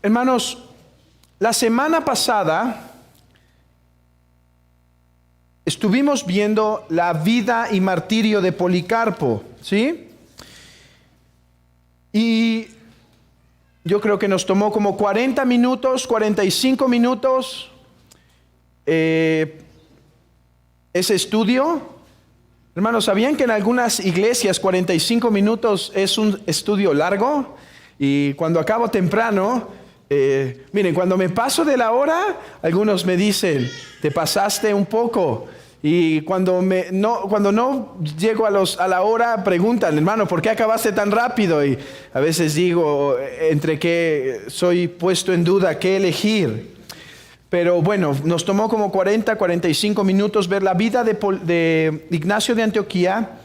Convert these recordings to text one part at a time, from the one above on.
Hermanos, la semana pasada estuvimos viendo la vida y martirio de Policarpo, ¿sí? Y yo creo que nos tomó como 40 minutos, 45 minutos ese estudio. Hermanos, ¿sabían que en algunas iglesias 45 minutos es un estudio largo? Y cuando acabo temprano, miren, cuando me paso de la hora, algunos me dicen, te pasaste un poco. Y cuando no llego a la hora, preguntan, hermano, ¿por qué acabaste tan rápido? Y a veces digo, entre qué soy puesto en duda, qué elegir. Pero bueno, nos tomó como 40, 45 minutos ver la vida de Ignacio de Antioquía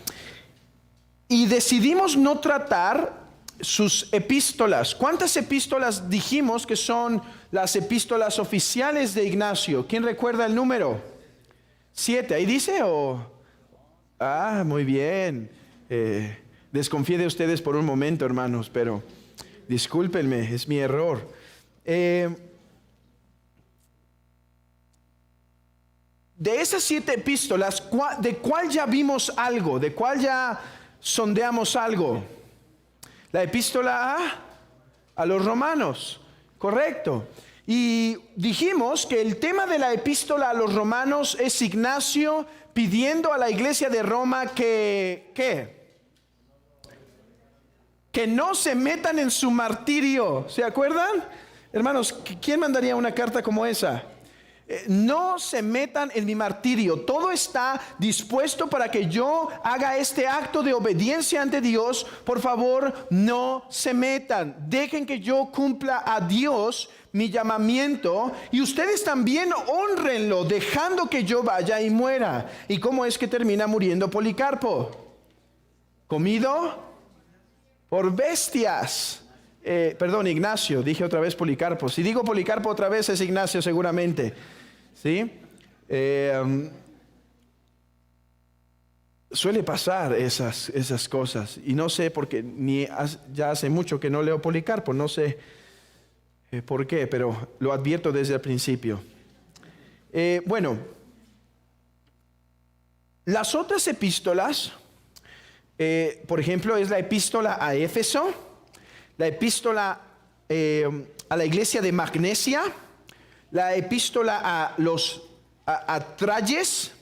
y decidimos no tratar sus epístolas. ¿Cuántas epístolas dijimos que son las epístolas oficiales de Ignacio? ¿Quién recuerda el número? 7, ¿ahí dice o? Ah, muy bien. Desconfié de ustedes por un momento, hermanos, pero discúlpenme, es mi error. De esas 7 epístolas, ¿de cuál ya vimos algo? ¿De cuál ya sondeamos algo? La epístola a los romanos, correcto. Y dijimos que el tema de la epístola a los romanos es Ignacio pidiendo a la iglesia de Roma que no se metan en su martirio. ¿Se acuerdan? Hermanos, ¿quién mandaría una carta como esa? No se metan en mi martirio. Todo está dispuesto para que yo haga este acto de obediencia ante Dios. Por favor, no se metan. Dejen que yo cumpla a Dios mi llamamiento y ustedes también honrenlo, dejando que yo vaya y muera. ¿Y cómo es que termina muriendo Policarpo? ¿Comido por bestias? Ignacio, dije otra vez Policarpo. Si digo Policarpo otra vez es Ignacio seguramente. ¿Sí? Suele pasar esas cosas. Y no sé por qué, ya hace mucho que no leo Policarpo, no sé por qué, pero lo advierto desde el principio. Las otras epístolas, por ejemplo, es la epístola a Éfeso, la epístola a la iglesia de Magnesia, la epístola a Trayes,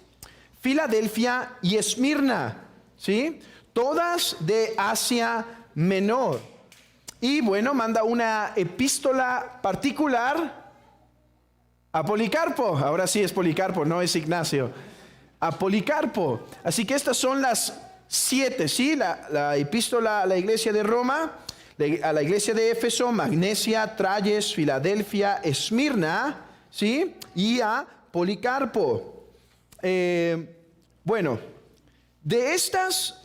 Filadelfia y Esmirna, ¿sí? Todas de Asia Menor. Y bueno, manda una epístola particular a Policarpo. Ahora sí es Policarpo, no es Ignacio. A Policarpo. Así que estas son las 7, ¿sí? La epístola a la iglesia de Roma, a la iglesia de Éfeso, Magnesia, Trayes, Filadelfia, Esmirna, ¿sí? Y a Policarpo. De estas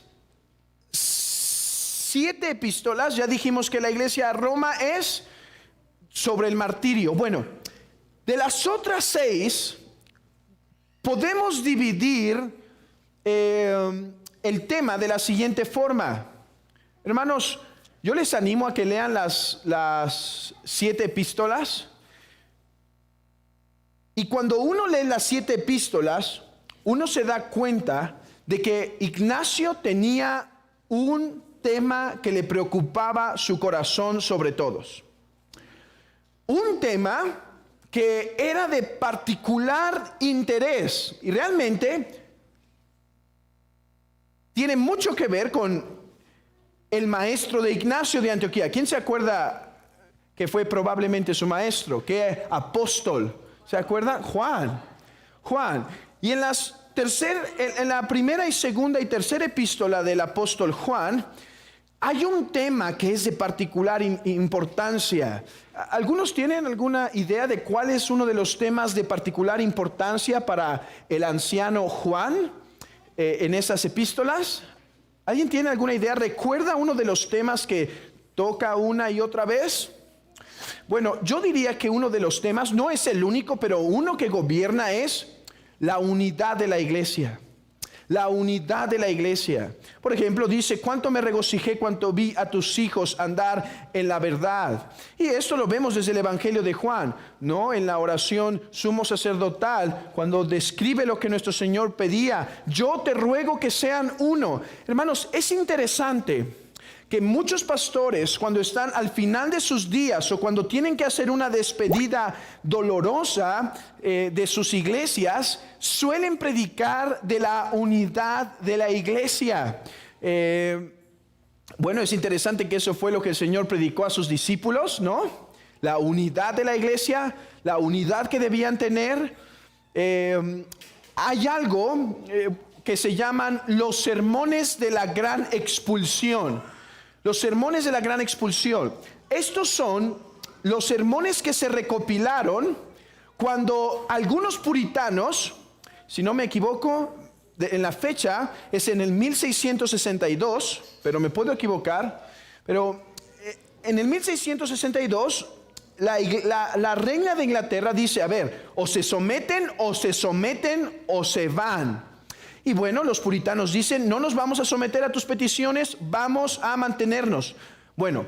7 epístolas, ya dijimos que la iglesia de Roma es sobre el martirio. Bueno, de las otras 6, podemos dividir el tema de la siguiente forma. Hermanos, yo les animo a que lean las 7 epístolas. Y cuando uno lee las 7 epístolas, uno se da cuenta de que Ignacio tenía un tema que le preocupaba su corazón sobre todos. Un tema que era de particular interés y realmente tiene mucho que ver con el maestro de Ignacio de Antioquía. ¿Quién se acuerda que fue probablemente su maestro? ¿Qué apóstol? ¿Se acuerdan? Juan. Y en la primera y segunda y tercera epístola del apóstol Juan, hay un tema que es de particular importancia. ¿Algunos tienen alguna idea de cuál es uno de los temas de particular importancia para el anciano Juan en esas epístolas? ¿Alguien tiene alguna idea? ¿Recuerda uno de los temas que toca una y otra vez? Bueno, yo diría que uno de los temas, no es el único, pero uno que gobierna es la unidad de la iglesia. la unidad de la iglesia. Por ejemplo, dice, cuánto me regocijé cuando vi a tus hijos andar en la verdad. Y esto lo vemos desde el Evangelio de Juan, ¿no? En la oración sumo sacerdotal, cuando describe lo que nuestro Señor pedía, yo te ruego que sean uno. Hermanos, es interesante que muchos pastores, cuando están al final de sus días o cuando tienen que hacer una despedida dolorosa de sus iglesias, suelen predicar de la unidad de la iglesia. Bueno, es interesante que eso fue lo que el Señor predicó a sus discípulos, ¿no? La unidad de la iglesia, la unidad que debían tener. Hay algo que se llaman los sermones de la gran expulsión. Los sermones de la gran expulsión. Estos son los sermones que se recopilaron cuando algunos puritanos, si no me equivoco, en la fecha es en el 1662, pero me puedo equivocar, pero en el 1662 la reina de Inglaterra dice, a ver, o se someten o se van. Y bueno, los puritanos dicen, no nos vamos a someter a tus peticiones, vamos a mantenernos. Bueno,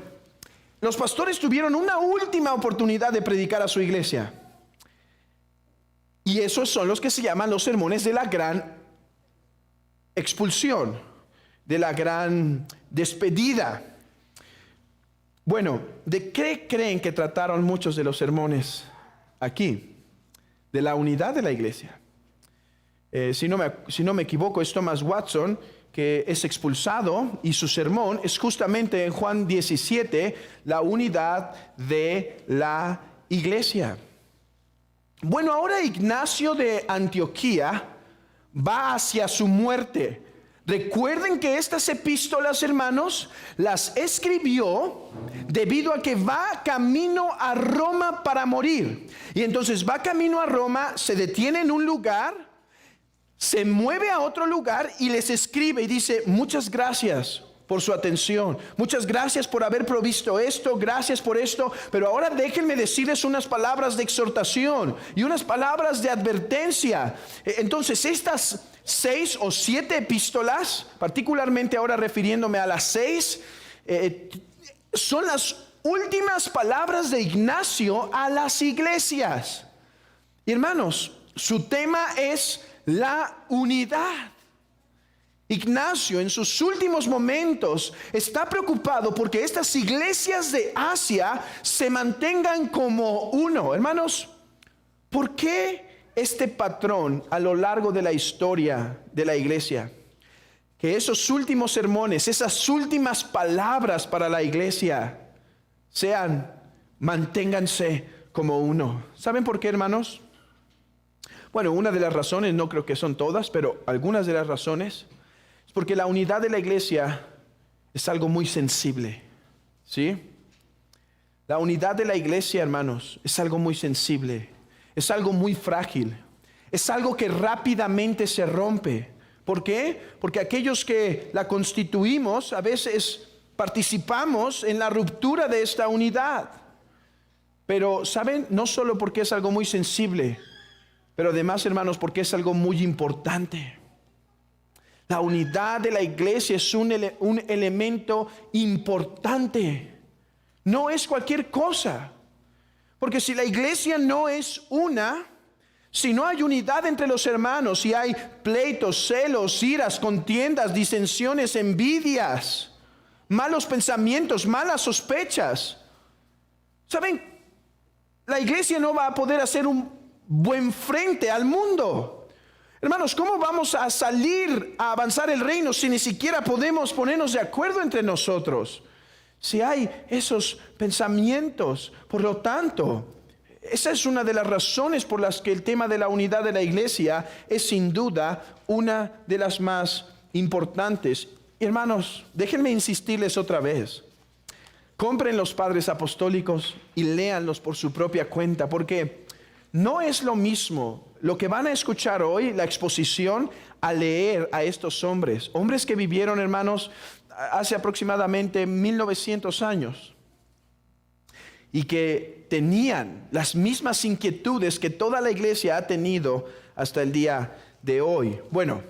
los pastores tuvieron una última oportunidad de predicar a su iglesia. Y esos son los que se llaman los sermones de la gran expulsión, de la gran despedida. Bueno, ¿de qué creen que trataron muchos de los sermones aquí? De la unidad de la iglesia. Si no me equivoco, es Thomas Watson, que es expulsado, y su sermón es justamente en Juan 17, la unidad de la iglesia. Bueno, ahora Ignacio de Antioquía va hacia su muerte. Recuerden que estas epístolas, hermanos, las escribió debido a que va camino a Roma para morir. Y entonces va camino a Roma, se detiene en un lugar, se mueve a otro lugar y les escribe y dice, muchas gracias por su atención, muchas gracias por haber provisto esto, gracias por esto, pero ahora déjenme decirles unas palabras de exhortación y unas palabras de advertencia. Entonces estas 6 o 7 epístolas, particularmente ahora refiriéndome a las 6, son las últimas palabras de Ignacio a las iglesias. Y hermanos, su tema es la unidad. Ignacio en sus últimos momentos está preocupado porque estas iglesias de Asia se mantengan como uno. Hermanos, ¿por qué este patrón a lo largo de la historia de la iglesia? Que esos últimos sermones, esas últimas palabras para la iglesia sean, manténganse como uno. ¿Saben por qué, hermanos? Bueno, una de las razones, no creo que son todas, pero algunas de las razones, es porque la unidad de la iglesia es algo muy sensible, ¿sí? La unidad de la iglesia, hermanos, es algo muy sensible, es algo muy frágil, es algo que rápidamente se rompe. ¿Por qué? Porque aquellos que la constituimos a veces participamos en la ruptura de esta unidad. Pero, ¿saben? No solo porque es algo muy sensible, pero además, hermanos, porque es algo muy importante. La unidad de la iglesia es un elemento importante. No es cualquier cosa. Porque si la iglesia no es una, si no hay unidad entre los hermanos, si hay pleitos, celos, iras, contiendas, disensiones, envidias, malos pensamientos, malas sospechas, ¿saben? La iglesia no va a poder hacer un buen frente al mundo. Hermanos, ¿cómo vamos a salir a avanzar el reino si ni siquiera podemos ponernos de acuerdo entre nosotros? Si hay esos pensamientos, por lo tanto, esa es una de las razones por las que el tema de la unidad de la iglesia es sin duda una de las más importantes. Hermanos, déjenme insistirles otra vez. Compren los padres apostólicos y léanlos por su propia cuenta, porque no es lo mismo lo que van a escuchar hoy, la exposición, a leer a estos hombres que vivieron, hermanos, hace aproximadamente 1900 años y que tenían las mismas inquietudes que toda la iglesia ha tenido hasta el día de hoy. Bueno,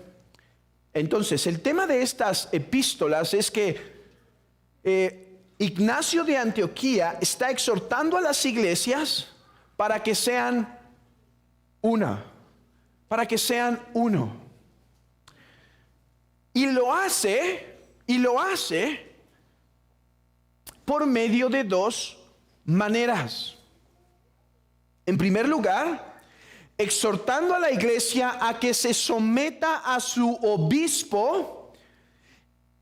Entonces, el tema de estas epístolas es que Ignacio de Antioquía está exhortando a las iglesias para que sean una, para que sean uno. Y lo hace por medio de dos maneras. En primer lugar, exhortando a la iglesia a que se someta a su obispo,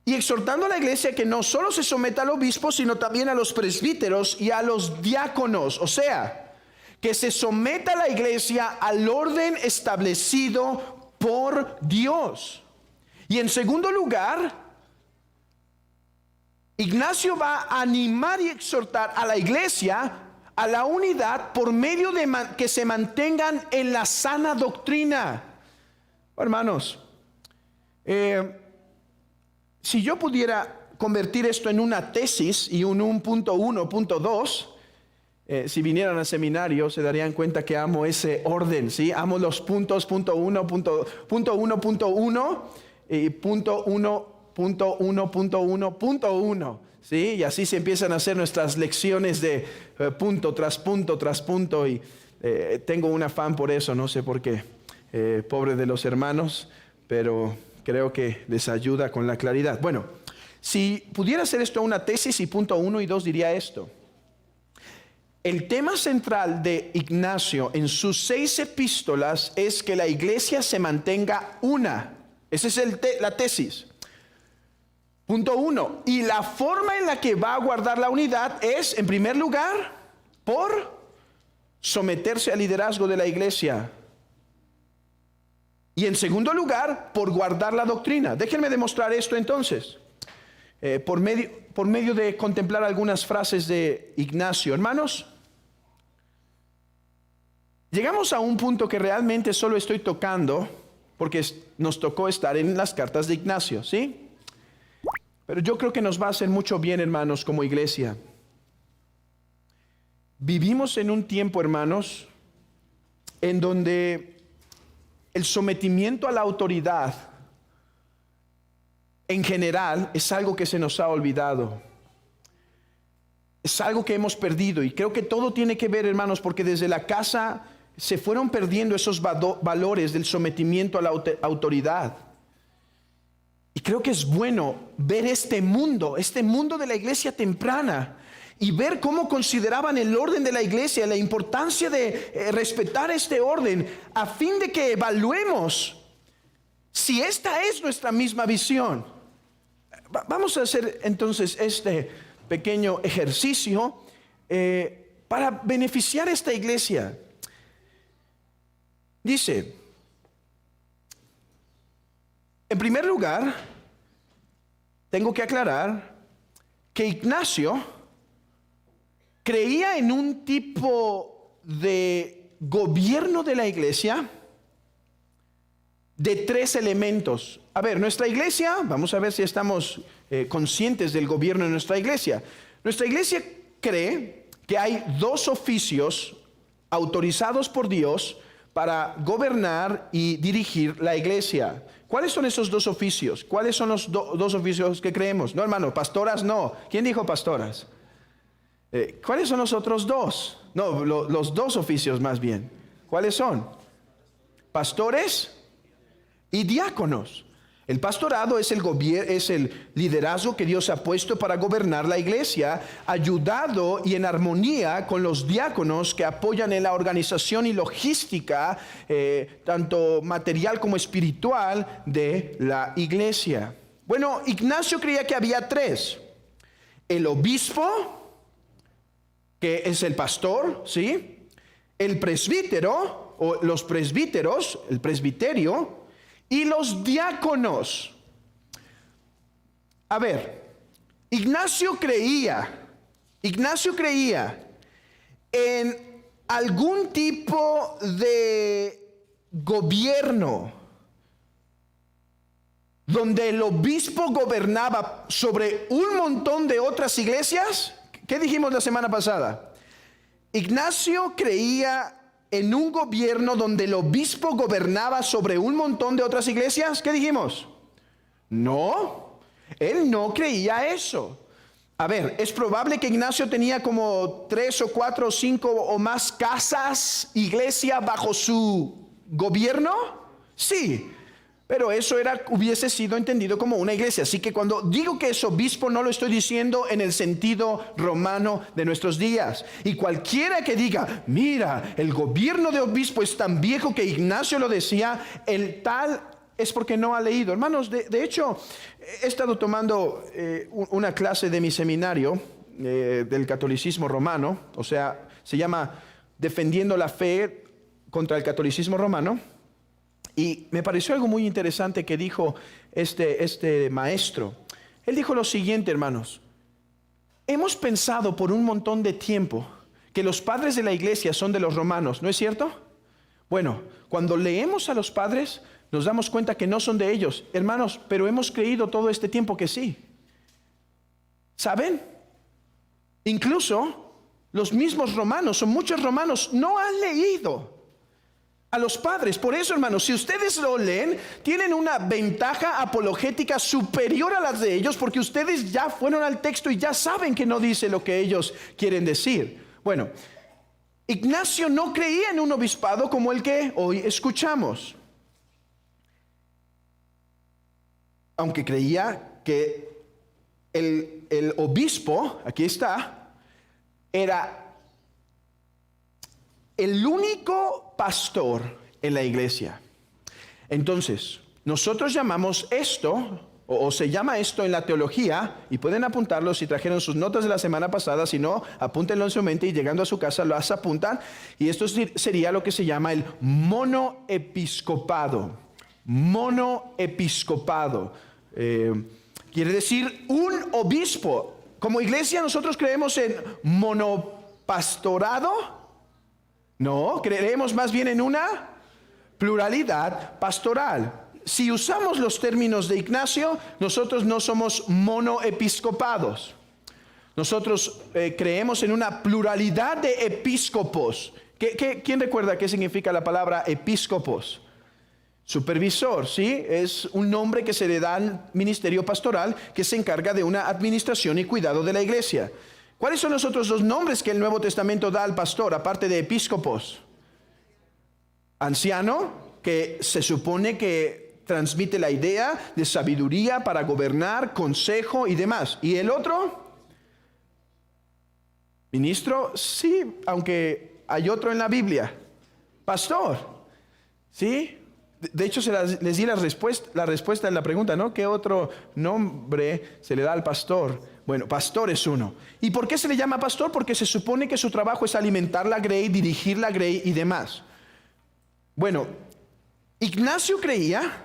y exhortando a la iglesia que no solo se someta al obispo, sino también a los presbíteros y a los diáconos. O sea, que se someta a la iglesia al orden establecido por Dios. Y en segundo lugar, Ignacio va a animar y exhortar a la iglesia a la unidad por medio de que se mantengan en la sana doctrina. Hermanos, si yo pudiera convertir esto en una tesis y un punto 1, punto 2, si vinieran al seminario se darían cuenta que amo ese orden, ¿sí? Amo los puntos, punto 1, punto 1, y punto 1, punto 1, punto 1, punto 1, ¿sí? Y así se empiezan a hacer nuestras lecciones de punto tras punto tras punto, y tengo un afán por eso, no sé por qué, pobre de los hermanos, pero creo que les ayuda con la claridad. Bueno, si pudiera hacer esto una tesis y punto 1 y 2 diría esto. El tema central de Ignacio en sus 6 epístolas es que la iglesia se mantenga una. Esa es la tesis. Punto 1. Y la forma en la que va a guardar la unidad es, en primer lugar, por someterse al liderazgo de la iglesia. Y en segundo lugar, por guardar la doctrina. Déjenme demostrar esto entonces. Por medio de contemplar algunas frases de Ignacio. Hermanos, llegamos a un punto que realmente solo estoy tocando porque nos tocó estar en las cartas de Ignacio, ¿sí? Pero yo creo que nos va a hacer mucho bien, hermanos, como iglesia. Vivimos en un tiempo, hermanos, en donde el sometimiento a la autoridad en general es algo que se nos ha olvidado. Es algo que hemos perdido, y creo que todo tiene que ver, hermanos, porque desde la casa se fueron perdiendo esos valores del sometimiento a la autoridad. Y creo que es bueno ver este mundo de la iglesia temprana, y ver cómo consideraban el orden de la iglesia, la importancia de respetar este orden, a fin de que evaluemos si esta es nuestra misma visión. Vamos a hacer entonces este pequeño ejercicio para beneficiar a esta iglesia. Dice, en primer lugar, tengo que aclarar que Ignacio creía en un tipo de gobierno de la iglesia de 3 elementos. A ver, nuestra iglesia, vamos a ver si estamos conscientes del gobierno de nuestra iglesia. Nuestra iglesia cree que hay 2 oficios autorizados por Dios para gobernar y dirigir la iglesia. ¿Cuáles son esos 2 oficios? ¿Cuáles son los 2 oficios que creemos? No, hermano, pastoras no. ¿Quién dijo pastoras? ¿Cuáles son los otros 2? No, los 2 oficios más bien. ¿Cuáles son? Pastores y diáconos. El pastorado es el liderazgo que Dios ha puesto para gobernar la iglesia, ayudado y en armonía con los diáconos que apoyan en la organización y logística, tanto material como espiritual, de la iglesia. Bueno, Ignacio creía que había 3. El obispo, que es el pastor, ¿sí? El presbítero, o los presbíteros, el presbiterio, y los diáconos. A ver, Ignacio creía en algún tipo de gobierno donde el obispo gobernaba sobre un montón de otras iglesias. ¿Qué dijimos la semana pasada? Ignacio creía en un gobierno donde el obispo gobernaba sobre un montón de otras iglesias. ¿Qué dijimos? No, él no creía eso. A ver, es probable que Ignacio tenía como 3 o 4 o 5 o más casas, iglesia bajo su gobierno. Sí, pero eso hubiese sido entendido como una iglesia. Así que cuando digo que es obispo, no lo estoy diciendo en el sentido romano de nuestros días. Y cualquiera que diga, mira, el gobierno de obispo es tan viejo que Ignacio lo decía, el tal es porque no ha leído. Hermanos, de hecho, he estado tomando una clase de mi seminario del catolicismo romano, o sea, se llama Defendiendo la Fe contra el Catolicismo Romano. Y me pareció algo muy interesante que dijo este maestro. Él dijo lo siguiente, hermanos. Hemos pensado por un montón de tiempo que los padres de la iglesia son de los romanos, ¿no es cierto? Bueno, cuando leemos a los padres, nos damos cuenta que no son de ellos. Hermanos, pero hemos creído todo este tiempo que sí. ¿Saben? Incluso los mismos romanos, o muchos romanos, no han leído a los padres. Por eso, hermanos, si ustedes lo leen, tienen una ventaja apologética superior a las de ellos, porque ustedes ya fueron al texto y ya saben que no dice lo que ellos quieren decir. Bueno, Ignacio no creía en un obispado como el que hoy escuchamos, aunque creía que el obispo, aquí está, era el único pastor en la iglesia. Entonces, nosotros llamamos esto, o se llama esto en la teología, y pueden apuntarlo si trajeron sus notas de la semana pasada, si no, apúntenlo en su mente y llegando a su casa las apuntan, y esto sería lo que se llama el monoepiscopado. Monoepiscopado. Quiere decir un obispo. Como iglesia nosotros creemos en monopastorado. No, creemos más bien en una pluralidad pastoral. Si usamos los términos de Ignacio, nosotros no somos monoepiscopados. Nosotros creemos en una pluralidad de episcopos. ¿Quién recuerda qué significa la palabra episcopos? Supervisor, ¿sí? Es un nombre que se le da al ministerio pastoral que se encarga de una administración y cuidado de la iglesia. ¿Cuáles son los otros dos nombres que el Nuevo Testamento da al pastor, aparte de episcopos? Anciano, que se supone que transmite la idea de sabiduría para gobernar, consejo y demás. ¿Y el otro? Ministro, sí, aunque hay otro en la Biblia. Pastor, ¿sí? De hecho, les di la respuesta en la pregunta, ¿no? ¿Qué otro nombre se le da al pastor? Bueno, pastor es uno. ¿Y por qué se le llama pastor? Porque se supone que su trabajo es alimentar la grey, dirigir la grey y demás. Bueno, Ignacio creía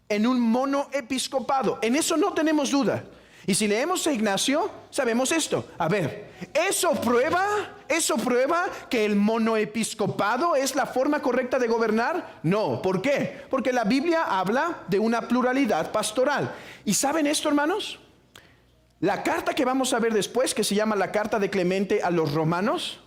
en un monoepiscopado. En eso no tenemos duda. Y si leemos a Ignacio, sabemos esto. A ver, ¿eso prueba que el monoepiscopado es la forma correcta de gobernar? No. ¿Por qué? Porque la Biblia habla de una pluralidad pastoral. ¿Y saben esto, hermanos? La carta que vamos a ver después, que se llama la carta de Clemente a los romanos,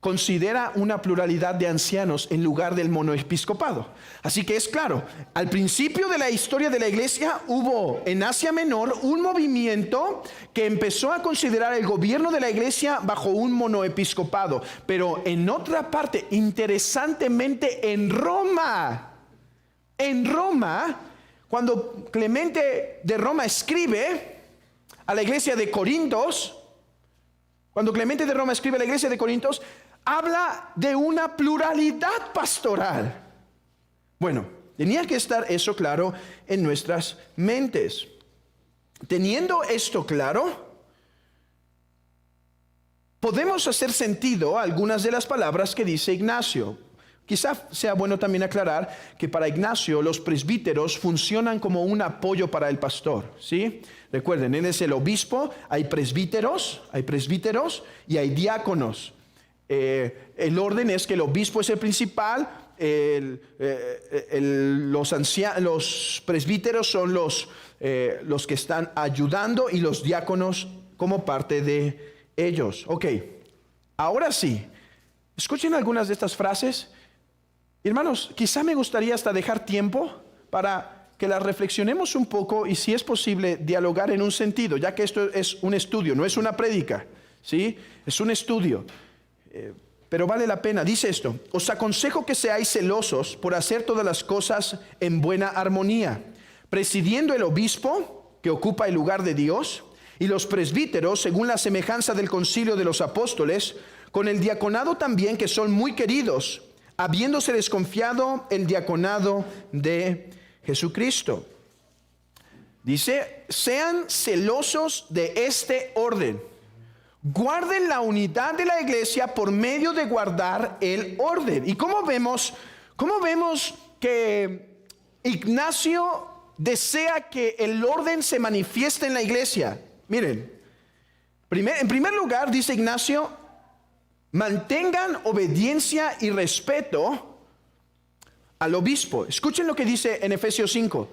considera una pluralidad de ancianos en lugar del monoepiscopado. Así que es claro, al principio de la historia de la iglesia hubo en Asia Menor un movimiento que empezó a considerar el gobierno de la iglesia bajo un monoepiscopado. Pero en otra parte, interesantemente en Roma, cuando Clemente de Roma escribe a la iglesia de Corintios, habla de una pluralidad pastoral. Bueno, tenía que estar eso claro en nuestras mentes. Teniendo esto claro, podemos hacer sentido a algunas de las palabras que dice Ignacio. Quizá sea bueno también aclarar que para Ignacio los presbíteros funcionan como un apoyo para el pastor, ¿sí? Recuerden, él es el obispo, hay presbíteros y hay diáconos. El orden es que el obispo es el principal, los presbíteros son los que están ayudando y los diáconos como parte de ellos. Ok, ahora sí, escuchen algunas de estas frases. Hermanos, quizá me gustaría hasta dejar tiempo para que las reflexionemos un poco y, si es posible, dialogar en un sentido, ya que esto es un estudio, no es una prédica, ¿sí? Es un estudio, pero vale la pena. Dice esto: os aconsejo que seáis celosos por hacer todas las cosas en buena armonía, presidiendo el obispo que ocupa el lugar de Dios y los presbíteros según la semejanza del concilio de los apóstoles, con el diaconado también, que son muy queridos, habiéndose desconfiado el diaconado de Jesucristo. Dice: sean celosos de este orden. Guarden la unidad de la iglesia por medio de guardar el orden. ¿Y cómo vemos que Ignacio desea que el orden se manifieste en la iglesia? Miren, en primer lugar, dice Ignacio: mantengan obediencia y respeto al obispo. Escuchen lo que dice en Efesios 5.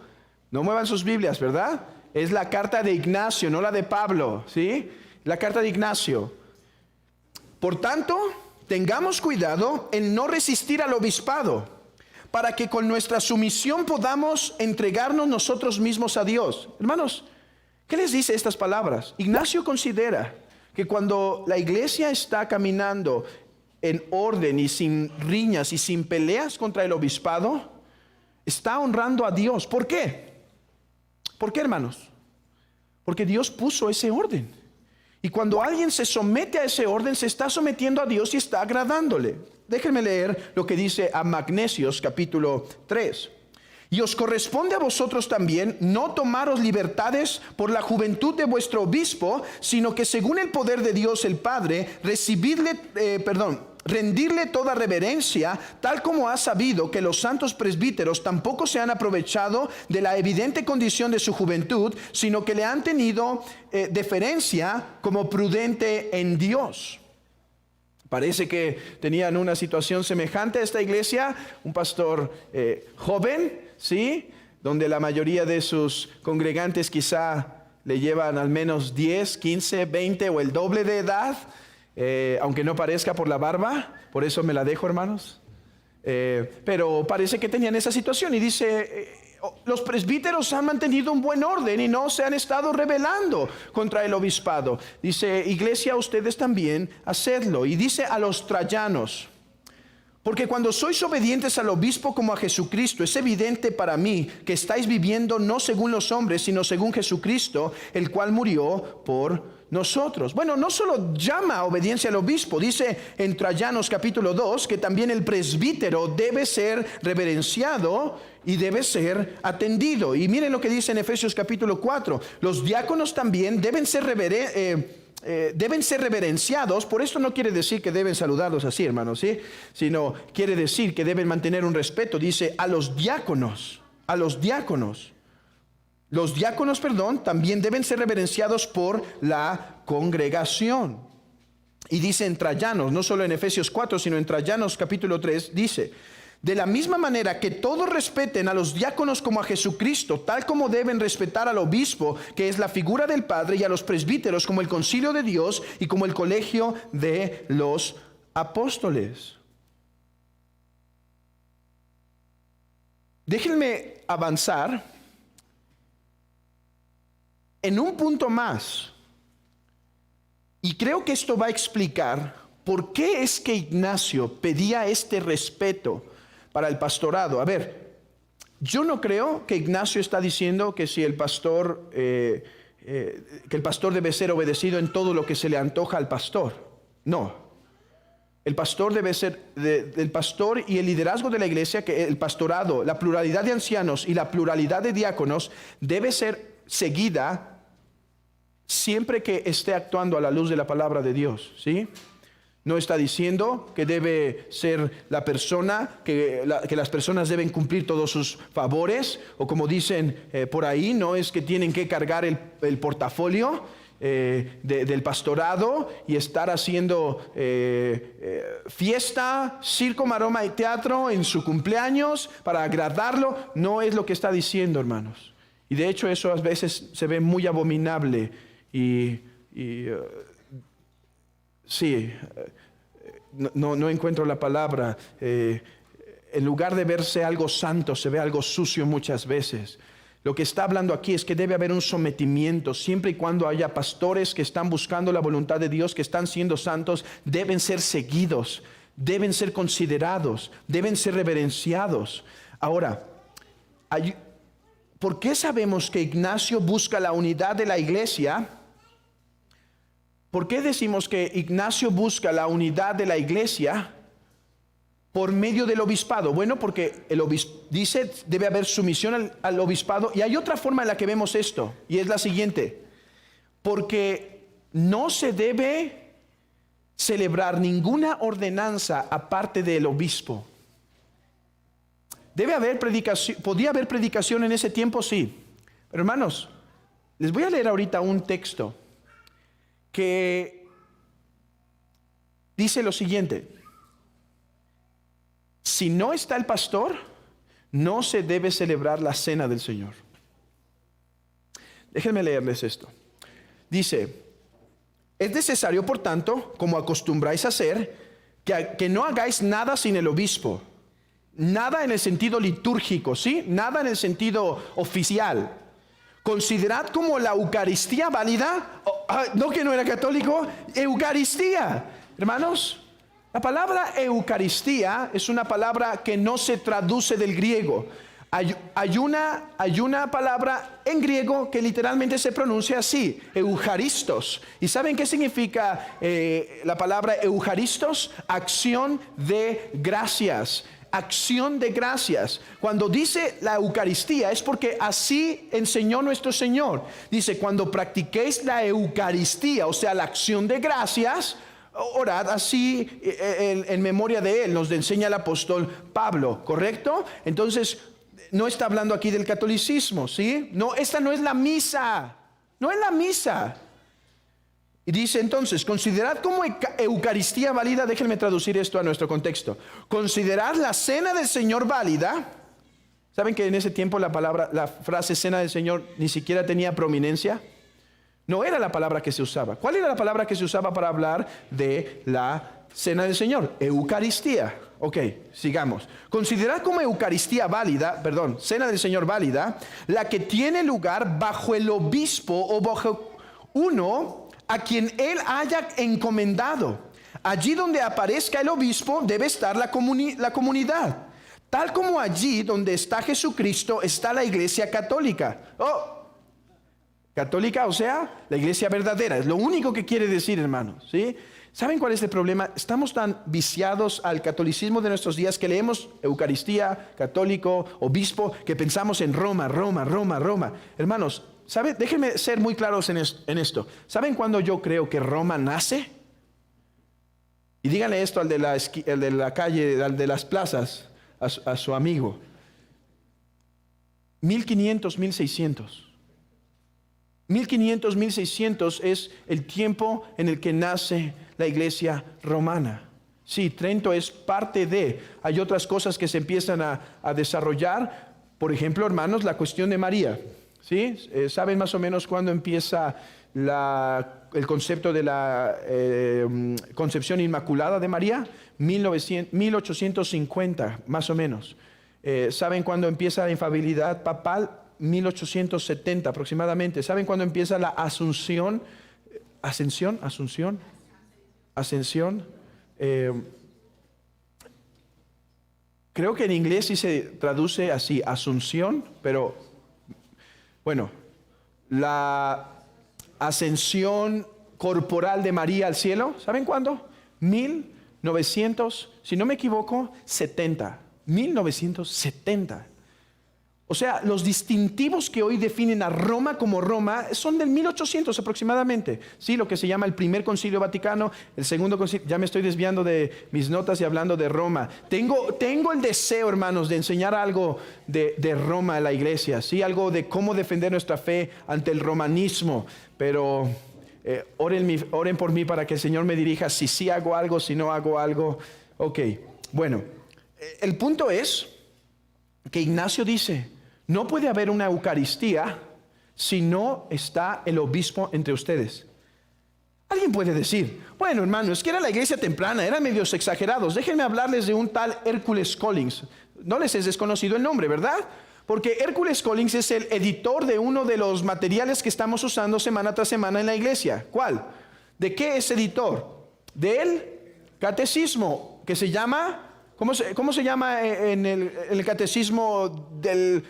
No muevan sus Biblias, ¿verdad? Es la carta de Ignacio, no la de Pablo, ¿sí? La carta de Ignacio. Por tanto, tengamos cuidado en no resistir al obispado, para que con nuestra sumisión podamos entregarnos nosotros mismos a Dios. Hermanos, ¿qué les dice estas palabras? Ignacio considera que cuando la iglesia está caminando en orden y sin riñas y sin peleas contra el obispado, está honrando a Dios. ¿Por qué? ¿Por qué, hermanos? Porque Dios puso ese orden. Y cuando alguien se somete a ese orden, se está sometiendo a Dios y está agradándole. Déjenme leer lo que dice a Magnesios capítulo 3. Y os corresponde a vosotros también no tomaros libertades por la juventud de vuestro obispo, sino que según el poder de Dios el Padre, rendirle toda reverencia, tal como ha sabido que los santos presbíteros tampoco se han aprovechado de la evidente condición de su juventud, sino que le han tenido deferencia como prudente en Dios. Parece que tenían una situación semejante a esta iglesia, un pastor joven, ¿sí? Donde la mayoría de sus congregantes quizá le llevan al menos 10, 15, 20 o el doble de edad, aunque no parezca por la barba, por eso me la dejo, hermanos. Pero parece que tenían esa situación y dice: los presbíteros han mantenido un buen orden y no se han estado rebelando contra el obispado. Dice: iglesia, ustedes también hacedlo. Y dice a los trayanos: porque cuando sois obedientes al obispo como a Jesucristo, es evidente para mí que estáis viviendo no según los hombres, sino según Jesucristo, el cual murió por nosotros. Bueno, no solo llama a obediencia al obispo, dice en Trayanos capítulo 2 que también el presbítero debe ser reverenciado y debe ser atendido. Y miren lo que dice en Efesios capítulo 4: los diáconos también deben ser reverenciados. Por esto no quiere decir que deben saludarlos así, hermanos, ¿sí? Sino quiere decir que deben mantener un respeto. Dice a los diáconos. Los diáconos, también deben ser reverenciados por la congregación. Y dice en Trayanos, no solo en Efesios 4, sino en Trayanos capítulo 3, dice: de la misma manera que todos respeten a los diáconos como a Jesucristo, tal como deben respetar al obispo, que es la figura del Padre, y a los presbíteros como el concilio de Dios y como el colegio de los apóstoles. Déjenme avanzar en un punto más. Y creo que esto va a explicar por qué es que Ignacio pedía este respeto para el pastorado. A ver, yo no creo que Ignacio está diciendo que si el pastor, que el pastor debe ser obedecido en todo lo que se le antoja al pastor. No. El pastor debe ser, el pastor y el liderazgo de la iglesia, que el pastorado, la pluralidad de ancianos y la pluralidad de diáconos debe ser seguida siempre que esté actuando a la luz de la palabra de Dios, ¿sí? No está diciendo que debe ser la persona, que las personas deben cumplir todos sus favores, o como dicen por ahí, no es que tienen que cargar el portafolio del pastorado y estar haciendo fiesta, circo, maroma y teatro en su cumpleaños para agradarlo. No es lo que está diciendo, hermanos. Y de hecho eso a veces se ve muy abominable sí, no encuentro la palabra. en lugar de verse algo santo, se ve algo sucio muchas veces. Lo que está hablando aquí es que debe haber un sometimiento, siempre y cuando haya pastores que están buscando la voluntad de Dios, que están siendo santos, deben ser seguidos, deben ser considerados, deben ser reverenciados. Ahora, ¿por qué sabemos que Ignacio busca la unidad de la iglesia? ¿Por qué decimos que Ignacio busca la unidad de la iglesia por medio del obispado? Bueno, porque el dice debe haber sumisión al obispado, y hay otra forma en la que vemos esto, y es la siguiente: porque no se debe celebrar ninguna ordenanza aparte del obispo. Debe haber predicación, podía haber predicación en ese tiempo, sí. Pero hermanos, les voy a leer ahorita un texto que dice lo siguiente: si no está el pastor, no se debe celebrar la cena del Señor. Déjenme leerles esto. Dice: es necesario, por tanto, como acostumbráis a hacer, que no hagáis nada sin el obispo. Nada en el sentido litúrgico, ¿sí? Nada en el sentido oficial. Considerad como la Eucaristía válida. No, que no era católico. Eucaristía. Hermanos, la palabra Eucaristía es una palabra que no se traduce del griego. Hay una palabra en griego que literalmente se pronuncia así: Eucharistos. ¿Y saben qué significa la palabra Eucharistos? Acción de gracias. Acción de gracias. Cuando dice la Eucaristía es porque así enseñó nuestro Señor. Dice: cuando practiquéis la Eucaristía, o sea, la acción de gracias, orad así en memoria de Él. Nos enseña el apóstol Pablo, ¿correcto? Entonces, no está hablando aquí del catolicismo, ¿sí? No, esta no es la misa. No es la misa. Y dice entonces: considerad como Eucaristía válida. Déjenme traducir esto a nuestro contexto. Considerad la cena del Señor válida. ¿Saben que en ese tiempo la frase cena del Señor ni siquiera tenía prominencia? No era la palabra que se usaba. ¿Cuál era la palabra que se usaba para hablar de la cena del Señor? Eucaristía. Ok, sigamos. Considerad como Eucaristía válida, cena del Señor válida, la que tiene lugar bajo el obispo o bajo uno a quien él haya encomendado. Allí donde aparezca el obispo debe estar la comunidad. Tal como allí donde está Jesucristo está la iglesia católica. Católica, o sea, la iglesia verdadera. Es lo único que quiere decir, hermanos, ¿sí? ¿Saben cuál es el problema? Estamos tan viciados al catolicismo de nuestros días que leemos Eucaristía, católico, obispo, que pensamos en Roma, Roma, Roma, Roma. Hermanos, ¿saben? Déjenme ser muy claros en esto. ¿Saben cuándo yo creo que Roma nace? Y díganle esto al de la calle, al de las plazas, a su amigo. 1500, 1600. 1500, 1600 es el tiempo en el que nace la iglesia romana. Sí, Trento es parte de. Hay otras cosas que se empiezan a desarrollar. Por ejemplo, hermanos, la cuestión de María. ¿Sí? ¿Saben más o menos cuándo empieza el concepto de la concepción inmaculada de María? 1850, más o menos. ¿Saben cuándo empieza la infalibilidad papal? 1870 aproximadamente. ¿Saben cuándo empieza la Asunción? ¿Ascensión? Creo que en inglés sí se traduce así, Asunción, pero bueno, la ascensión corporal de María al cielo, ¿saben cuándo? 1900, si no me equivoco, 1970. O sea, los distintivos que hoy definen a Roma como Roma son del 1800 aproximadamente. Sí, lo que se llama el primer concilio vaticano, el segundo concilio. Ya me estoy desviando de mis notas y hablando de Roma. Tengo el deseo, hermanos, de enseñar algo de Roma a la iglesia. Sí, algo de cómo defender nuestra fe ante el romanismo. Pero oren por mí para que el Señor me dirija si sí hago algo, si no hago algo. Ok, bueno. El punto es que Ignacio dice: no puede haber una Eucaristía si no está el obispo entre ustedes. Alguien puede decir, bueno, hermano, es que era la iglesia temprana, eran medios exagerados. Déjenme hablarles de un tal Hércules Collins. No les es desconocido el nombre, ¿verdad? Porque Hércules Collins es el editor de uno de los materiales que estamos usando semana tras semana en la iglesia. ¿Cuál? ¿De qué es editor? Del catecismo, que se llama, ¿cómo se llama en el catecismo del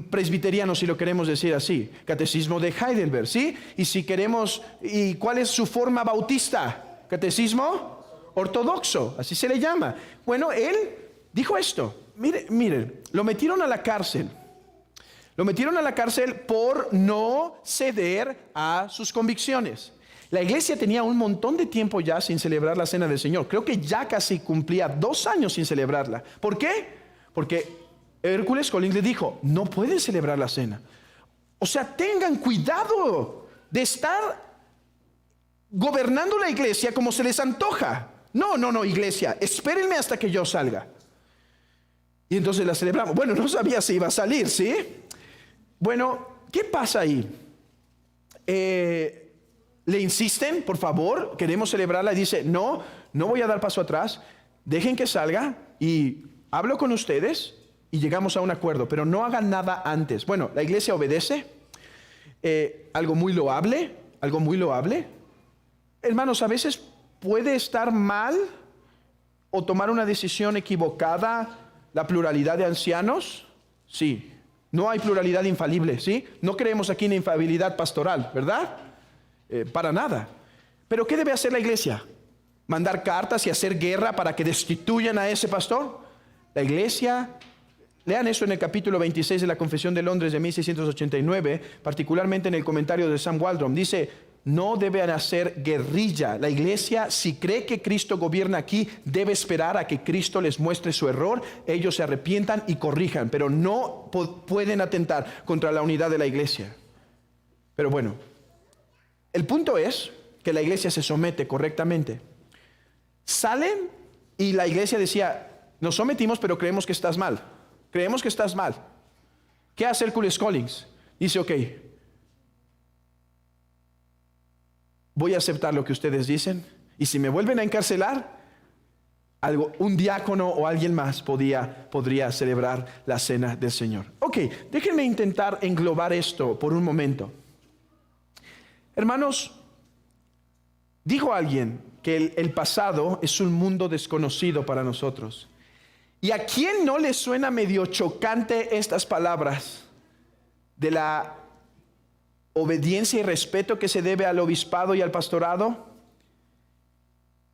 presbiteriano, si lo queremos decir así? Catecismo de Heidelberg, ¿sí? Y si queremos, ¿y cuál es su forma bautista? Catecismo ortodoxo, así se le llama. Bueno, él dijo esto. Miren, lo metieron a la cárcel. Lo metieron a la cárcel por no ceder a sus convicciones. La iglesia tenía un montón de tiempo ya sin celebrar la Cena del Señor. Creo que ya casi cumplía 2 años sin celebrarla. ¿Por qué? Porque Hércules Collins le dijo, no pueden celebrar la cena. O sea, tengan cuidado de estar gobernando la iglesia como se les antoja. No, iglesia, espérenme hasta que yo salga. Y entonces la celebramos. Bueno, no sabía si iba a salir, ¿sí? Bueno, ¿qué pasa ahí? Le insisten, por favor, queremos celebrarla. Y dice, no voy a dar paso atrás. Dejen que salga y hablo con ustedes y llegamos a un acuerdo. Pero no hagan nada antes. Bueno, la iglesia obedece. Algo muy loable. Hermanos, a veces puede estar mal o tomar una decisión equivocada la pluralidad de ancianos. Sí. No hay pluralidad infalible, ¿sí? No creemos aquí en infalibilidad pastoral, ¿verdad? Para nada. Pero ¿qué debe hacer la iglesia? ¿Mandar cartas y hacer guerra para que destituyan a ese pastor? La iglesia, lean eso en el capítulo 26 de la Confesión de Londres de 1689, particularmente en el comentario de Sam Waldron, dice, no deben hacer guerrilla. La iglesia, si cree que Cristo gobierna aquí, debe esperar a que Cristo les muestre su error, ellos se arrepientan y corrijan, pero no pueden atentar contra la unidad de la iglesia. Pero bueno, el punto es que la iglesia se somete correctamente. Salen y la iglesia decía, nos sometimos, pero creemos que estás mal. ¿Qué hace Hércules Collins? Dice, ok, voy a aceptar lo que ustedes dicen, y si me vuelven a encarcelar, un diácono o alguien más podría celebrar la cena del Señor. Ok, déjenme intentar englobar esto por un momento. Hermanos, dijo alguien que el pasado es un mundo desconocido para nosotros. ¿Y a quién no le suena medio chocante estas palabras de la obediencia y respeto que se debe al obispado y al pastorado?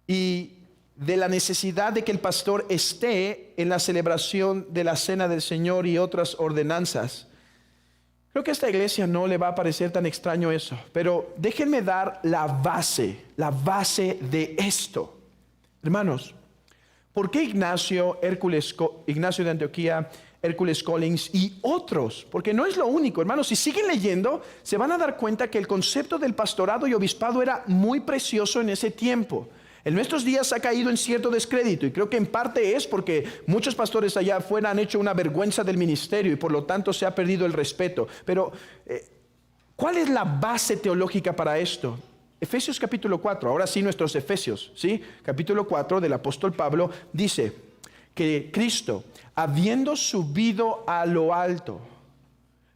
Y de la necesidad de que el pastor esté en la celebración de la Cena del Señor y otras ordenanzas. Creo que a esta iglesia no le va a parecer tan extraño eso, pero déjenme dar la base de esto. Hermanos, ¿por qué Ignacio de Antioquía, Hércules Collins y otros? Porque no es lo único, hermanos. Si siguen leyendo, se van a dar cuenta que el concepto del pastorado y obispado era muy precioso en ese tiempo. En nuestros días ha caído en cierto descrédito, y creo que en parte es porque muchos pastores allá afuera han hecho una vergüenza del ministerio y por lo tanto se ha perdido el respeto. Pero, ¿cuál es la base teológica para esto? Efesios capítulo 4, ahora sí nuestros Efesios, ¿sí? Capítulo 4 del apóstol Pablo dice que Cristo, habiendo subido a lo alto,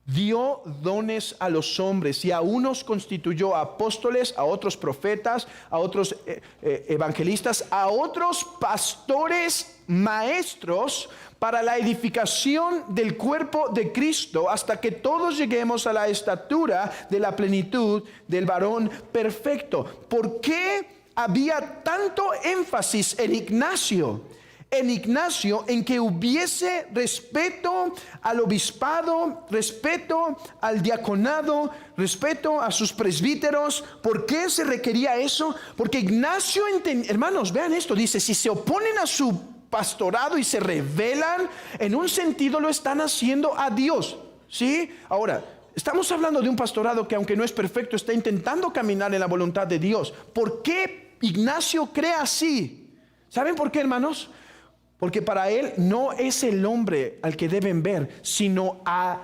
dio dones a los hombres, y a unos constituyó apóstoles, a otros profetas, a otros evangelistas, a otros pastores, maestros, para la edificación del cuerpo de Cristo, hasta que todos lleguemos a la estatura de la plenitud del varón perfecto. ¿Por qué había tanto énfasis en Ignacio? En que hubiese respeto al obispado, respeto al diaconado, respeto a sus presbíteros. ¿Por qué se requería eso? Porque Ignacio, hermanos, vean esto, dice, si se oponen a su pastorado y se rebelan, en un sentido lo están haciendo a Dios, ¿sí? Ahora, estamos hablando de un pastorado que, aunque no es perfecto, está intentando caminar en la voluntad de Dios. ¿Por qué Ignacio cree así? ¿Saben por qué, hermanos? Porque para él no es el hombre al que deben ver, sino a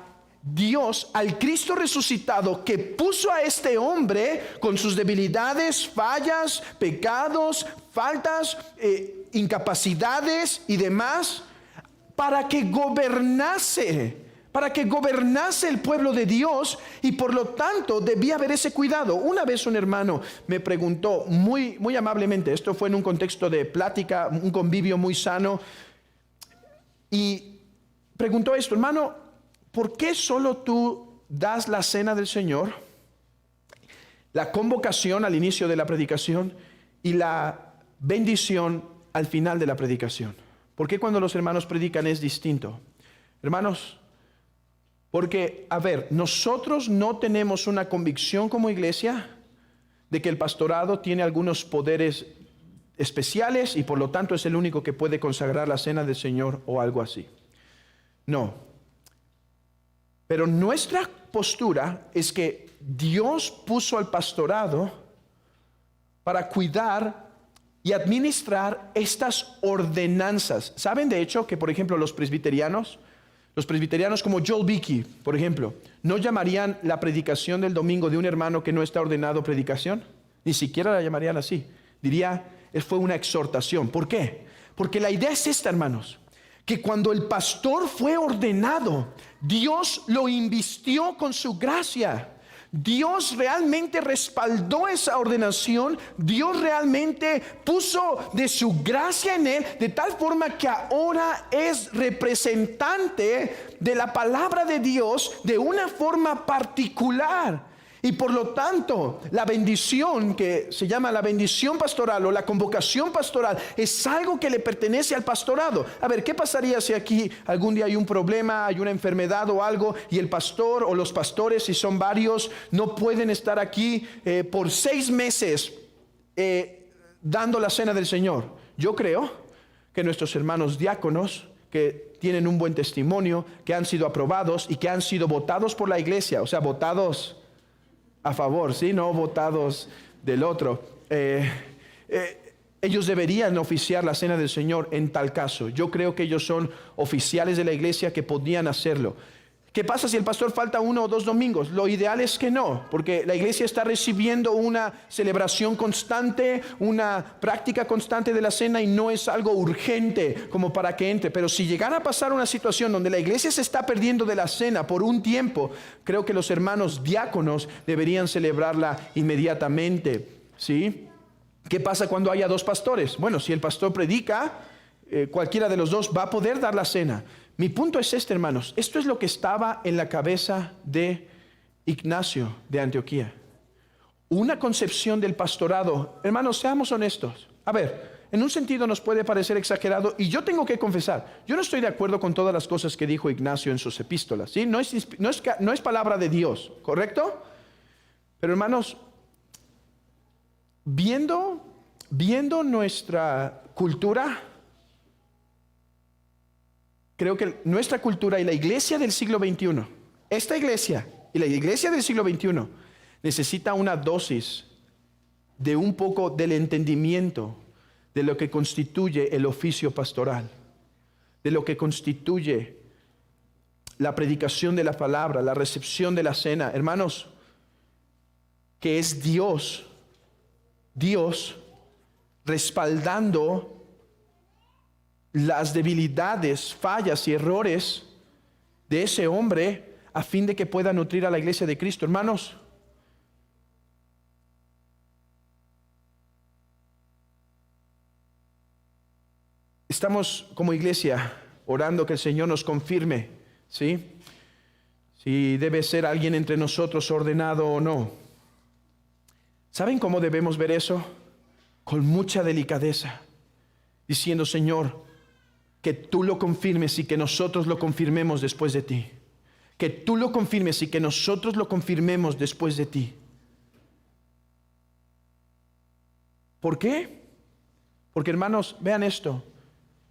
Dios al Cristo resucitado que puso a este hombre con sus debilidades, fallas, pecados, faltas, incapacidades y demás, para que gobernase el pueblo de Dios, y por lo tanto debía haber ese cuidado. Una vez un hermano me preguntó muy, muy amablemente, esto fue en un contexto de plática, un convivio muy sano, y preguntó esto: hermano, ¿por qué solo tú das la cena del Señor, la convocación al inicio de la predicación y la bendición al final de la predicación? ¿Por qué cuando los hermanos predican es distinto? Hermanos, porque, a ver, nosotros no tenemos una convicción como iglesia de que el pastorado tiene algunos poderes especiales y por lo tanto es el único que puede consagrar la cena del Señor o algo así. No. Pero nuestra postura es que Dios puso al pastorado para cuidar y administrar estas ordenanzas. ¿Saben de hecho que, por ejemplo, los presbiterianos como Joel Beakey, por ejemplo, no llamarían la predicación del domingo de un hermano que no está ordenado predicación? Ni siquiera la llamarían así. Diría, fue una exhortación. ¿Por qué? Porque la idea es esta, hermanos, que cuando el pastor fue ordenado, Dios lo invistió con su gracia. Dios realmente respaldó esa ordenación. Dios realmente puso de su gracia en él, de tal forma que ahora es representante de la palabra de Dios de una forma particular. Y por lo tanto, la bendición que se llama la bendición pastoral o la convocación pastoral es algo que le pertenece al pastorado. A ver, ¿qué pasaría si aquí algún día hay un problema, hay una enfermedad o algo, y el pastor o los pastores, si son varios, no pueden estar aquí por 6 meses dando la cena del Señor? Yo creo que nuestros hermanos diáconos, que tienen un buen testimonio, que han sido aprobados y que han sido votados por la iglesia, o sea, votados a favor, ¿sí? No votados del otro. Ellos deberían oficiar la cena del Señor en tal caso. Yo creo que ellos son oficiales de la iglesia que podían hacerlo. ¿Qué pasa si el pastor falta 1 o 2 domingos? Lo ideal es que no, porque la iglesia está recibiendo una celebración constante, una práctica constante de la cena, y no es algo urgente como para que entre. Pero si llegara a pasar una situación donde la iglesia se está perdiendo de la cena por un tiempo, creo que los hermanos diáconos deberían celebrarla inmediatamente, ¿sí? ¿Qué pasa cuando haya 2 pastores? Bueno, si el pastor predica, cualquiera de los 2 va a poder dar la cena. Mi punto es este, hermanos. Esto es lo que estaba en la cabeza de Ignacio de Antioquía. Una concepción del pastorado. Hermanos, seamos honestos. A ver, en un sentido nos puede parecer exagerado, y yo tengo que confesar, yo no estoy de acuerdo con todas las cosas que dijo Ignacio en sus epístolas, ¿sí? No es palabra de Dios, ¿correcto? Pero hermanos, viendo nuestra cultura, creo que nuestra cultura y la iglesia del siglo XXI, esta iglesia y la iglesia del siglo XXI, necesita una dosis de un poco del entendimiento de lo que constituye el oficio pastoral, de lo que constituye la predicación de la palabra, la recepción de la cena. Hermanos, que es Dios respaldando las debilidades, fallas y errores de ese hombre a fin de que pueda nutrir a la iglesia de Cristo. Hermanos, estamos como iglesia orando que el Señor nos confirme, ¿sí? Si debe ser alguien entre nosotros ordenado o no. ¿Saben cómo debemos ver eso? Con mucha delicadeza, diciendo: Señor, que tú lo confirmes y que nosotros lo confirmemos después de ti. Que tú lo confirmes y que nosotros lo confirmemos después de ti. ¿Por qué? Porque, hermanos, vean esto.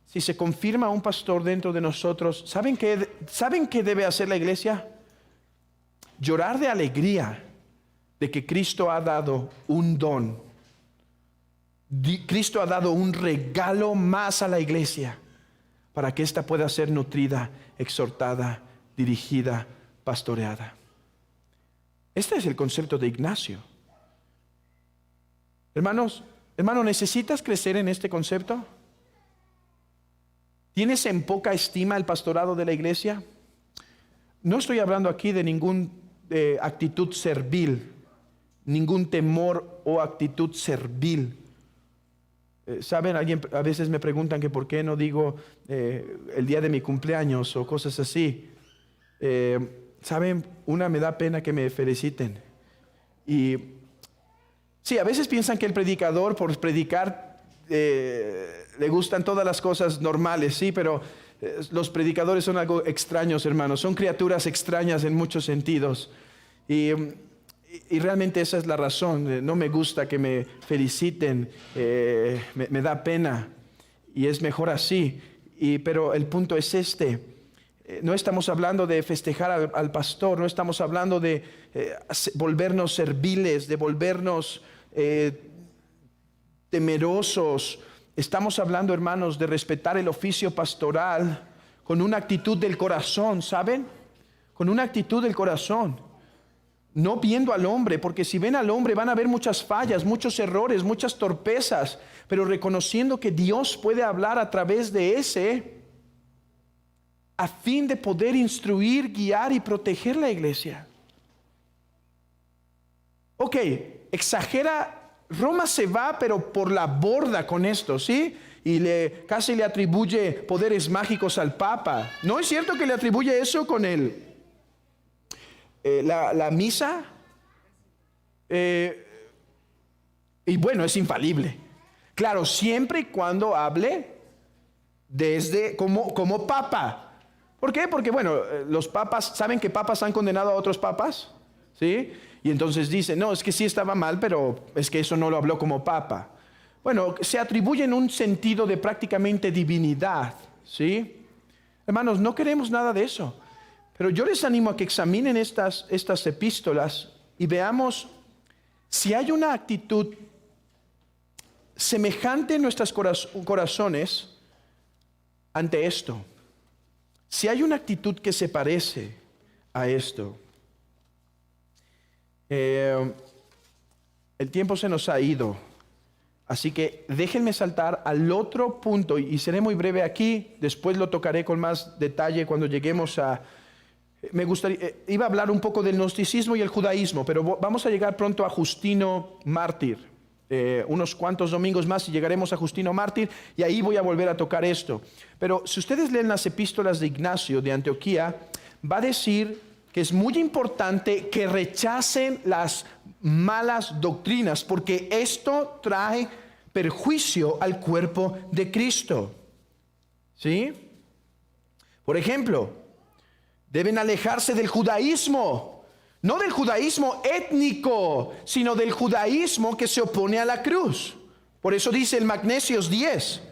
Si se confirma un pastor dentro de nosotros, ¿saben qué debe hacer la iglesia? Llorar de alegría de que Cristo ha dado un don. Cristo ha dado un regalo más a la iglesia, para que ésta pueda ser nutrida, exhortada, dirigida pastoreada. Este es el concepto de Ignacio. Hermano, ¿necesitas crecer en este concepto? ¿Tienes en poca estima el pastorado de la iglesia? No estoy hablando aquí de ninguna actitud servil, ningún temor o actitud servil. ¿Saben? A veces me preguntan que por qué no digo el día de mi cumpleaños o cosas así. ¿Saben? Me da pena que me feliciten. Y sí, a veces piensan que el predicador por predicar le gustan todas las cosas normales, sí, pero los predicadores son algo extraños, hermanos. Son criaturas extrañas en muchos sentidos. Y realmente esa es la razón. No me gusta que me feliciten, me da pena y es mejor así. Pero el punto es este. No estamos hablando de festejar al pastor, no estamos hablando de volvernos serviles, de volvernos temerosos. Estamos hablando, hermanos, de respetar el oficio pastoral con una actitud del corazón, ¿saben? Con una actitud del corazón. No viendo al hombre, porque si ven al hombre van a ver muchas fallas, muchos errores, muchas torpezas, pero reconociendo que Dios puede hablar a través de ese, a fin de poder instruir, guiar y proteger la iglesia. Ok, exagera, Roma se va pero por la borda con esto, ¿sí? Y casi le atribuye poderes mágicos al Papa. ¿No es cierto que le atribuye eso con la misa? Y bueno, es infalible. Claro, siempre y cuando hable desde como Papa. ¿Por qué? Porque bueno, los papas, ¿saben que papas han condenado a otros papas? ¿Sí? Y entonces dicen, no, es que sí estaba mal, pero es que eso no lo habló como papa. Bueno, se atribuyen un sentido de prácticamente divinidad, ¿sí? Hermanos, no queremos nada de eso. Pero yo les animo a que examinen estas epístolas y veamos si hay una actitud semejante en nuestros corazones ante esto. Si hay una actitud que se parece a esto. El tiempo se nos ha ido, así que déjenme saltar al otro punto y seré muy breve aquí, después lo tocaré con más detalle cuando lleguemos iba a hablar un poco del gnosticismo y el judaísmo, pero vamos a llegar pronto a Justino Mártir, unos cuantos domingos más y llegaremos a Justino Mártir y ahí voy a volver a tocar esto. Pero si ustedes leen las epístolas de Ignacio de Antioquía, va a decir que es muy importante que rechacen las malas doctrinas, porque esto trae perjuicio al cuerpo de Cristo. ¿Sí? Por ejemplo, deben alejarse del judaísmo, no del judaísmo étnico, sino del judaísmo que se opone a la cruz. Por eso dice el Magnesios 10.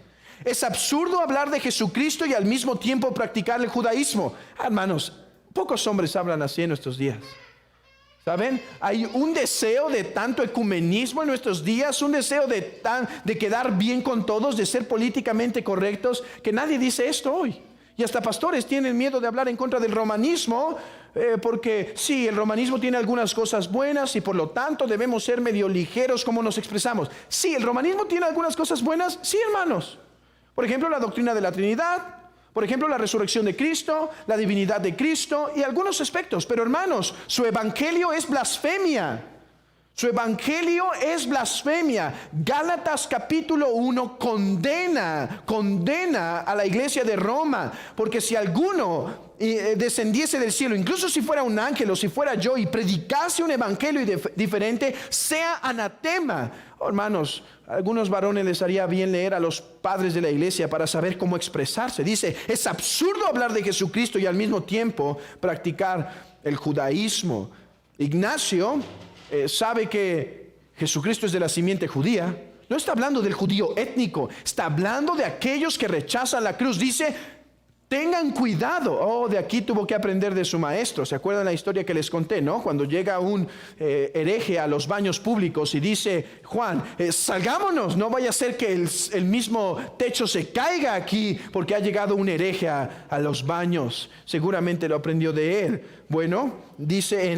Es absurdo hablar de Jesucristo y al mismo tiempo practicar el judaísmo. Hermanos, pocos hombres hablan así en nuestros días. ¿Saben? Hay un deseo de tanto ecumenismo en nuestros días, un deseo de quedar bien con todos, de ser políticamente correctos, que nadie dice esto hoy. Y hasta pastores tienen miedo de hablar en contra del romanismo, porque sí, el romanismo tiene algunas cosas buenas y por lo tanto debemos ser medio ligeros como nos expresamos. Sí, el romanismo tiene algunas cosas buenas, sí, hermanos. Por ejemplo, la doctrina de la Trinidad. Por ejemplo, la resurrección de Cristo, la divinidad de Cristo y algunos aspectos. Pero hermanos, su evangelio es blasfemia. Su evangelio es blasfemia. Gálatas capítulo 1 condena a la iglesia de Roma. Porque si alguno descendiese del cielo, incluso si fuera un ángel o si fuera yo, y predicase un evangelio diferente, sea anatema. Oh, hermanos, a algunos varones les haría bien leer a los padres de la iglesia para saber cómo expresarse. Dice, es absurdo hablar de Jesucristo y al mismo tiempo practicar el judaísmo. Ignacio sabe que Jesucristo es de la simiente judía. No está hablando del judío étnico, está hablando de aquellos que rechazan la cruz. Dice, Tengan cuidado. Oh, de aquí tuvo que aprender de su maestro. ¿Se acuerdan la historia que les conté, no? Cuando llega un hereje a los baños públicos y dice, Juan, salgámonos, no vaya a ser que el mismo techo se caiga aquí porque ha llegado un hereje a los baños. Seguramente lo aprendió de él. Bueno, dice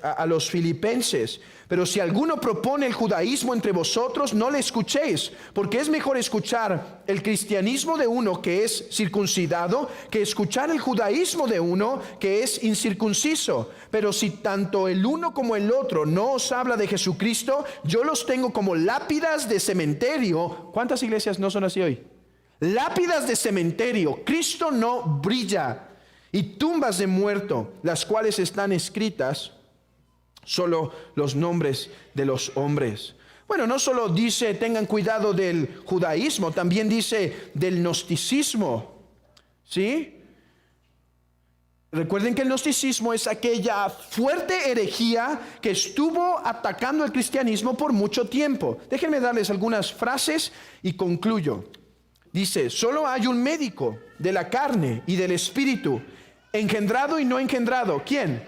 a los filipenses, pero si alguno propone el judaísmo entre vosotros, no le escuchéis, porque es mejor escuchar el cristianismo de uno que es circuncidado que escuchar el judaísmo de uno que es incircunciso. Pero si tanto el uno como el otro no os habla de Jesucristo, yo los tengo como lápidas de cementerio. ¿Cuántas iglesias no son así hoy? Lápidas de cementerio. Cristo no brilla. Y tumbas de muerto, las cuales están escritas solo los nombres de los hombres. Bueno, no solo dice tengan cuidado del judaísmo, también dice del gnosticismo. ¿Sí? Recuerden que el gnosticismo es aquella fuerte herejía que estuvo atacando el cristianismo por mucho tiempo. Déjenme darles algunas frases y concluyo. Dice, solo hay un médico de la carne y del espíritu, engendrado y no engendrado. ¿Quién?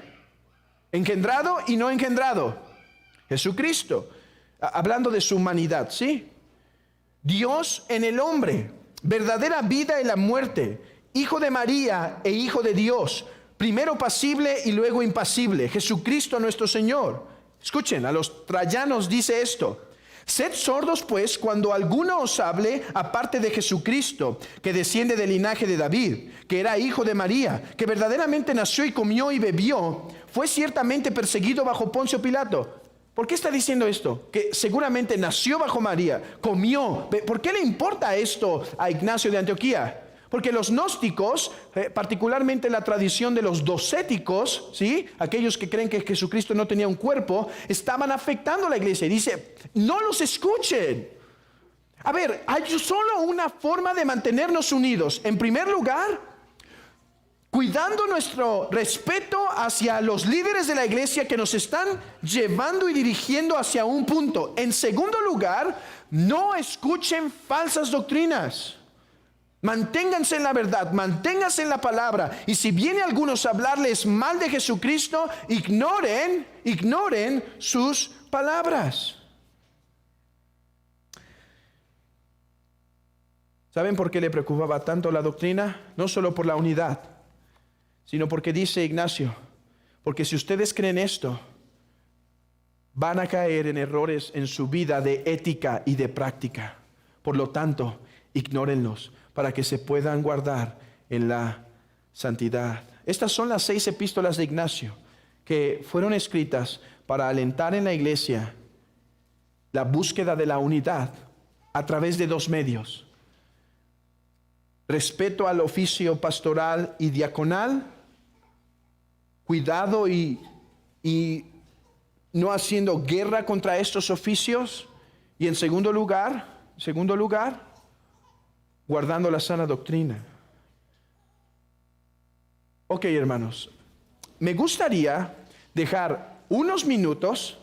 Engendrado y no engendrado. Jesucristo. Hablando de su humanidad, ¿sí? Dios en el hombre, verdadera vida en la muerte, hijo de María e hijo de Dios, primero pasible y luego impasible, Jesucristo nuestro Señor. Escuchen, a los trayanos dice esto. Sed sordos pues cuando alguno os hable aparte de Jesucristo, que desciende del linaje de David, que era hijo de María, que verdaderamente nació y comió y bebió, fue ciertamente perseguido bajo Poncio Pilato. ¿Por qué está diciendo esto? Que seguramente nació bajo María, comió. ¿Por qué le importa esto a Ignacio de Antioquía? Porque los gnósticos, particularmente la tradición de los docéticos, ¿sí? Aquellos que creen que Jesucristo no tenía un cuerpo, estaban afectando a la iglesia. Y dice, no los escuchen. A ver, hay solo una forma de mantenernos unidos. En primer lugar, cuidando nuestro respeto hacia los líderes de la iglesia que nos están llevando y dirigiendo hacia un punto. En segundo lugar, no escuchen falsas doctrinas. Manténganse en la verdad, manténganse en la palabra. Y si viene algunos a hablarles mal de Jesucristo, ignoren sus palabras. ¿Saben por qué le preocupaba tanto la doctrina? No solo por la unidad, sino porque dice Ignacio, porque si ustedes creen esto, van a caer en errores en su vida de ética y de práctica. Por lo tanto, ignórenlos para que se puedan guardar en la santidad. Estas son las 6 epístolas de Ignacio que fueron escritas para alentar en la iglesia la búsqueda de la unidad a través de 2 medios. Respeto al oficio pastoral y diaconal, cuidado y no haciendo guerra contra estos oficios, y en segundo lugar, guardando la sana doctrina. Ok, hermanos, me gustaría dejar unos minutos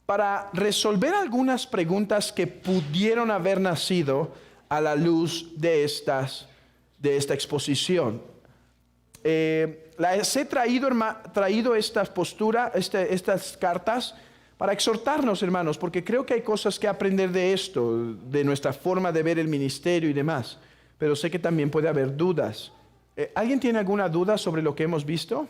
para resolver algunas preguntas que pudieron haber nacido a la luz de esta exposición. Les he traído estas cartas para exhortarnos, hermanos, porque creo que hay cosas que aprender de esto, de nuestra forma de ver el ministerio y demás. Pero sé que también puede haber dudas. ¿Alguien tiene alguna duda sobre lo que hemos visto?